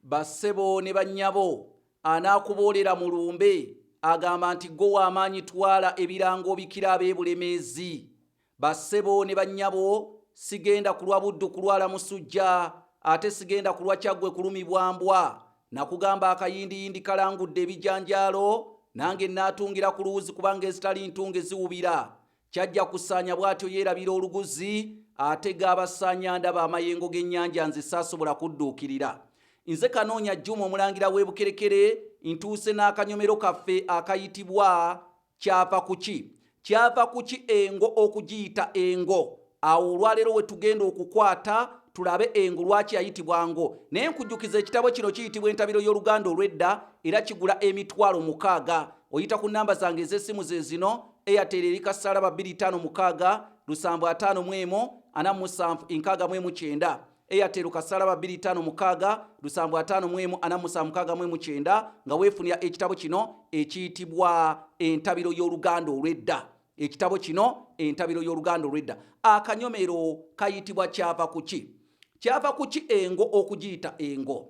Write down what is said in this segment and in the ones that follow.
bassebo ne bannyabo anaakuboolera mu lumbe agamba nti gwe w'amaanyi twala ebirango bikira ab'ebulemeezi. Bassebo ne bannyabo sigenda kulwa buddu kulwala musujja ate sigenda kulwa kyaggwe kulumibwa mbwa. Nakugamba akayindiyindi kalangudde ebijanjaalo nange naatungira ku luwuzi kubanga ezitali ntunge ziwubira. Kyajja kusaanya bw'atyo yeerabira oluguzi ate g'abasaanya ndaba amayengo g'ennyanja nze saasobola kudduukirira. Nze Kanoonya Juma omulangira w'e Bukerekere ntuuse n'akanyomero kaffe akayitibwa kyava kuki. Kyava kuki Engo okugiyita Engo. Awo olwaleero we tugenda okukwata tulabe Engo lwaki yayitibwa Ngo. Naye nkujjukiza ekitabo kino kiyitibwa Entabiro y'Oluganda Olw'Edda era kigula emitwalo 600. Oyita ku nnamba zange ez'essimu ze zino: Airtel eri kassalaba 256 751 47 69, Airtel kassalaba 256 751 47 69, nga weefunira ekitabo kino ekiyitibwa Entabiro y'Oluganda Olw'Edda. Ekitabo kino Entabiro y'Oluganda Olw'Edda. Akanyomero kayitibwa kyava kuki. Kyava kuki Engo okugiyita Engo.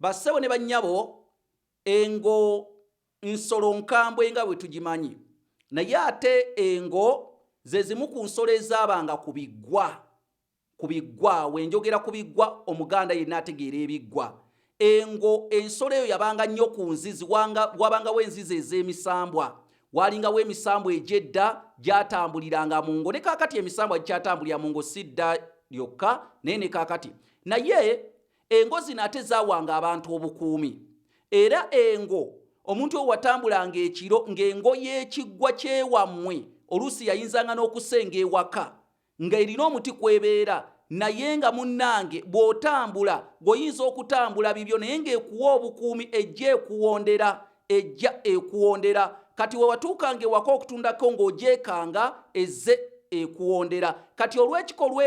Bassebo ne bannyabo, Engo nsolo nkambwe nga bwe tugimanyi, naye ate Engo ze zimu ku nsolo ezaabanga ku biggwa. Ku biggwa, wenjogera ku biggwa Omuganda yenna ategeera ebiggwa. Engo ensolo eyo yabanga nnyo ku nzizi, wabangawo enzizi ez'emisambwa. Walingawo emisambwa egy'edda gyatambuliranga mu ngo, ne kaakati emisambwa gikyatambulira mu ngo si dda lyokka naye ne kaakati. Naye engo zino ate zaawanga abantu obukuumi. Era Engo omuntu oyo watambulanga ekiro ng'engo y'ekiggwa kyewammwe oluusi yayinzanga n'okusenga ewaka ng'erina omuti kwebeera, naye nga munnange bw'otambula ng'oyinza okutambula bibyo naye ng'ekuwa obukuumi ejja ekuwondera. Kati we watuukanga ewaka okutundako ng'ogyekanga ezze ekuwondera. Kati olw'ekikolwa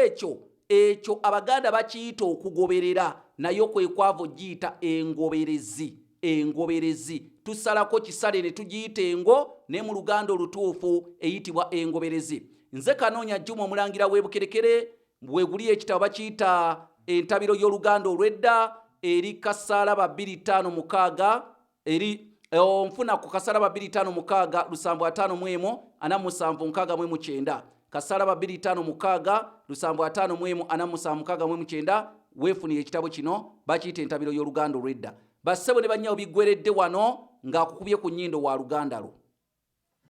ekyo Abaganda bakiyita okugoberera, naye kwe kwava ogiyita engoberezi. Engoberezi tusalako kisale ne tugiyita Engo, ne mu Luganda olutuufu eyitibwa engoberezi. Nze Kanoonya Juma omulangira w'e Bukerekere, bweguli ekitabo bakiyita Entabiro y'Oluganda Olw'Edda eri kassalaba 256 eri onfuna ku kassalaba 256 751 47 kassalaba 256 751 47 weefunire ekitabo kino bakiyita Entabiro y'Oluganda Olw'Edda. Bassebo ne bannyabo biggweredde wano ng'akukubye ku nnyindo wa Luganda lwo.